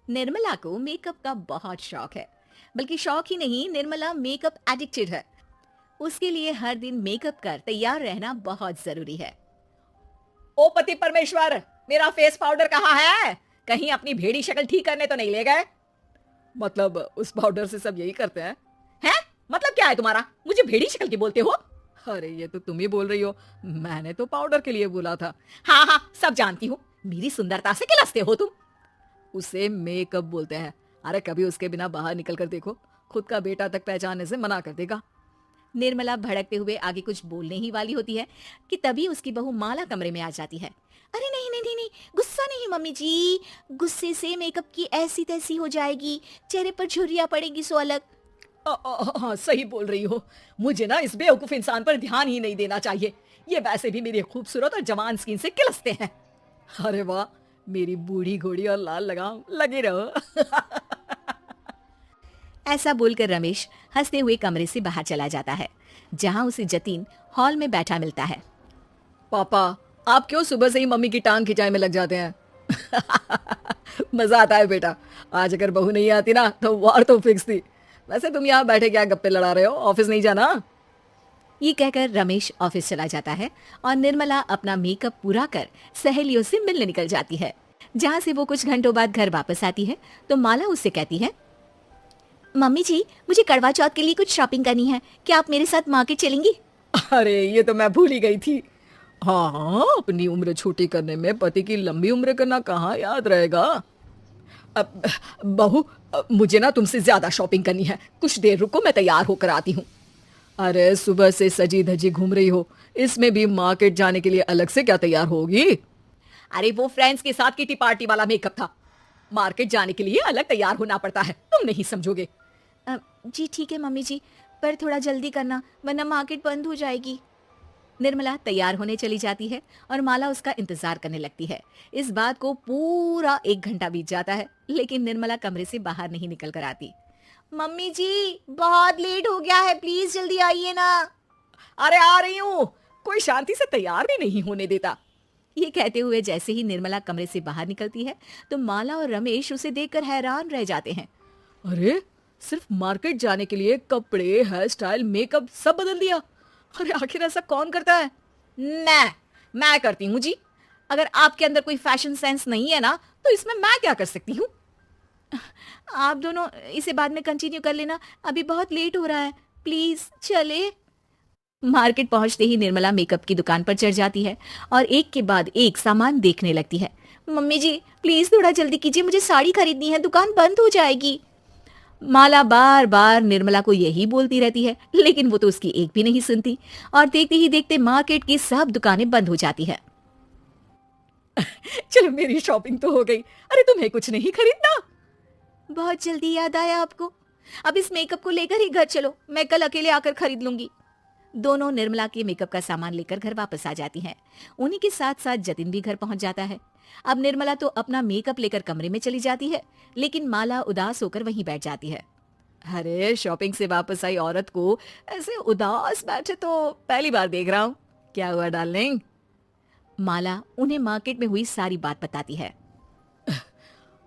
निर्मला को मेकअप का बहुत शौक है। बल्कि शौक ही नहीं, निर्मला मेकअप एडिक्टेड है। उसके लिए हर दिन मेकअप कर तैयार रहना बहुत जरूरी है। ओ पति परमेश्वर, मेरा फेस पाउडर कहाँ है? कहीं अपनी भेड़ी शक्ल ठीक करने तो नहीं ले गए? मतलब उस पाउडर से सब यही करते हैं? हैं? मतलब क्या है तुम्हारा? मुझे भेड़ी शक्ल की बोलते हो? अरे ये तो तुम ही बोल रही हो, मैंने तो पाउडर के लिए बोला था। हाँ हाँ, सब जानती हूँ। मेरी सुंदरता से किलसते हो तुम। उसे मेकअप बोलते हैं। अरे कभी उसके बिना बाहर निकल कर देखो, खुद का बेटा तक पहचानने से मना कर देगा। निर्मला भड़कते हुए आगे कुछ बोलने ही वाली होती है कि तभी उसकी बहू माला कमरे में आ जाती है। अरे नहीं नहीं नहीं नहीं, गुस्सा नहीं मम्मी जी। गुस्से से मेकअप की ऐसी तैसी हो जाएगी, चेहरे पर झुर्रियां पड़ेगी सो अलग। हाँ सही बोल रही हो। मुझे ना इस बेवकूफ इंसान पर ध्यान ही नहीं देना चाहिए। ये वैसे भी मेरी खूबसूरत और जवान स्किन से किलसते हैं। अरे वाह, मेरी बूढ़ी घोड़ी और लाल लगाम, लगे रहो। ऐसा बोलकर रमेश हंसते हुए कमरे से बाहर चला जाता है, जहां उसे जतीन हॉल में बैठा मिलता है। पापा, आप क्यों सुबह से ही मम्मी की टांग खिंचाई में लग जाते हैं? मजा आता है बेटा। आज अगर बहू नहीं आती ना तो वार तो फिक्स थी। वैसे तुम यहाँ बैठे क्या गप्पे लड़ा रहे हो? ऑफिस नहीं जाना? ये कहकर रमेश ऑफिस चला जाता है और निर्मला अपना मेकअप पूरा कर सहेलियों से मिलने निकल जाती है। जहाँ से वो कुछ घंटों बाद घर वापस आती है तो माला उससे कहती है, मम्मी जी मुझे करवा चौथ के लिए कुछ शॉपिंग करनी है, क्या आप मेरे साथ मार्केट चलेंगी? अरे ये तो मैं भूल ही गई थी। हाँ हाँ, अपनी उम्र छोटी करने में पति की लंबी उम्र करना कहाँ याद रहेगा। अब बहू, मुझे ना तुमसे ज्यादा शॉपिंग करनी है। कुछ देर रुको, मैं तैयार होकर आती हूँ। अरे सुबह से सजी धजी घूम रही हो, इसमें भी मार्केट जाने के लिए अलग से क्या तैयार होगी? अरे वो फ्रेंड्स के साथ किटी पार्टी वाला मेकअप था। मार्केट जाने के लिए अलग तैयार होना पड़ता है, तुम नहीं समझोगे। जी ठीक है मम्मी जी, पर थोड़ा जल्दी करना वरना मार्केट बंद हो जाएगी। निर्मला तैयार होने चली जाती है और माला उसका इंतजार करने लगती है। इस बात को पूरा 1 घंटा बीत जाता है, लेकिन निर्मला कमरे से बाहर नहीं निकल कर आती। मम्मी जी बहुत लेट हो गया है, प्लीज जल्दी आइए ना। अरे आ रही हूँ। कोई शांति से तैयार भी नहीं होने देता। ये कहते हुए जैसे ही निर्मला कमरे से बाहर निकलती है तो माला और रमेश उसे देखकर हैरान रह जाते हैं। अरे सिर्फ मार्केट जाने के लिए कपड़े, हेयर स्टाइल, मेकअप सब बदल दिया। अरे आखिर ऐसा कौन करता है? मैं करती हूँ जी। अगर आपके अंदर कोई फैशन सेंस नहीं है ना तो इसमें मैं क्या कर सकती हूँ? आप दोनों इसे बाद में कंटिन्यू कर लेना, अभी बहुत लेट हो रहा है, प्लीज चले। मार्केट पहुंचते ही निर्मला मेकअप की दुकान पर चढ़ जाती है और एक के बाद एक सामान देखने लगती है। मम्मी जी प्लीज थोड़ा जल्दी कीजिए, मुझे साड़ी खरीदनी है, दुकान बंद हो जाएगी। माला बार बार निर्मला को यही बोलती रहती है, लेकिन वो तो उसकी एक भी नहीं सुनती और देखते ही देखते मार्केट की सब दुकानें बंद हो जाती है। चलो मेरी शॉपिंग तो हो गई। अरे तुम्हें कुछ नहीं खरीदना? बहुत जल्दी याद आया आपको? अब इस मेकअप को लेकर ही घर चलो, मैं कल अकेले आकर खरीद लूंगी। दोनों निर्मला के मेकअप का सामान लेकर घर वापस आ जाती हैं। उन्हीं के साथ साथ जतिन भी घर पहुंच जाता है। अब निर्मला तो अपना मेकअप लेकर कमरे में चली जाती है, लेकिन माला उदास होकर वहीं बैठ जाती है। अरे शॉपिंग से वापस आई औरत को ऐसे उदास बैठे तो पहली बार देख रहा हूँ। क्या हुआ डार्लिंग? माला उन्हें मार्केट में हुई सारी बात बताती है।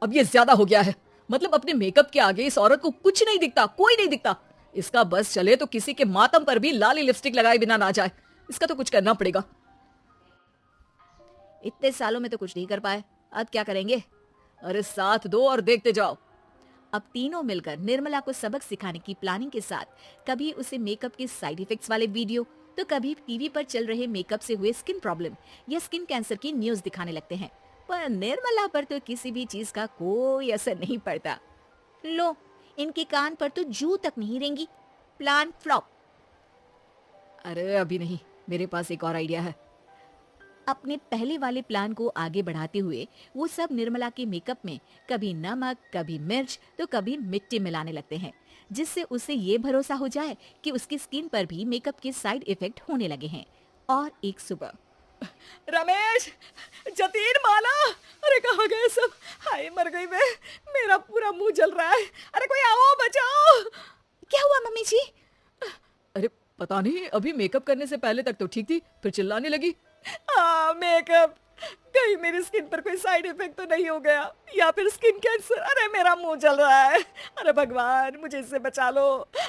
अब ये ज्यादा हो गया है। मतलब अपने मेकअप के आगे इस औरत को कुछ नहीं दिखता, कोई नहीं दिखता। इसका बस चले तो किसी के मातम पर भी लाली लिपस्टिक लगाए बिना ना जाए। इसका तो कुछ करना पड़ेगा। इतने सालों में तो कुछ नहीं कर पाए, अब क्या करेंगे? अरे साथ दो और देखते जाओ। अब तीनों मिलकर निर्मला को सबक सिखाने की प्लानिंग के साथ कभी उसे मेकअप के साइड इफेक्ट्स वाले वीडियो तो कभी टीवी पर चल रहे मेकअप से हुए स्किन प्रॉब्लम या स्किन कैंसर की न्यूज दिखाने लगते हैं। पर निर्मला पर तो किसी भी चीज का कोई असर नहीं पड़ता। लो, इनके कान पर तो जू तक नहीं रेंगी। Plan flop. अरे अभी नहीं, मेरे पास एक और आइडिया है। अपने पहले वाले प्लान को आगे बढ़ाते हुए वो सब निर्मला के मेकअप में कभी नमक, कभी मिर्च तो कभी मिट्टी मिलाने लगते हैं, जिससे उसे ये भरोसा हो जाए कि उसकी स्किन पर भी मेकअप के साइड इफेक्ट होने लगे हैं। और एक सुबह रमेश, जतीन, माला, अरे कहाँ गए सब? हाय मर गई मैं। मेरा पूरा मुंह जल रहा है। अरे कोई आओ, बचाओ। क्या हुआ मम्मी जी? अरे पता नहीं, अभी मेकअप करने से पहले तक तो ठीक थी, फिर चिल्लाने लगी। मेकअप, कहीं मेरी स्किन पर कोई साइड इफेक्ट तो नहीं हो गया, या फिर स्किन कैंसर। अरे मेरा मुंह जल रहा है। अरे भगवान, मुझे इससे बचा लो।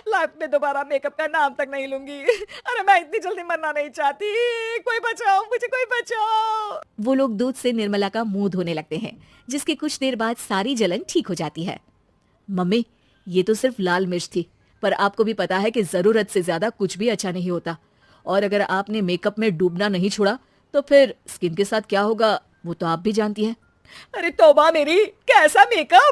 लाइफ में दोबारा मेकअप का नाम तक नहीं लूंगी। अरे मैं इतनी जल्दी मरना नहीं चाहती। कोई बचाओ मुझे, कोई बचाओ। वो लोग दूध से निर्मला का मुंह धोने लगते हैं, जिसके कुछ देर बाद सारी जलन ठीक हो जाती है। मम्मी, ये तो सिर्फ लाल मिर्च थी, पर आपको भी पता है कि जरूरत से ज्यादा कुछ भी अच्छा नहीं होता। और अगर आपने मेकअप में डूबना नहीं छोड़ा तो फिर स्किन के साथ क्या होगा वो तो आप भी जानती हैं। अरे तौबा मेरी, कैसा मेकअप!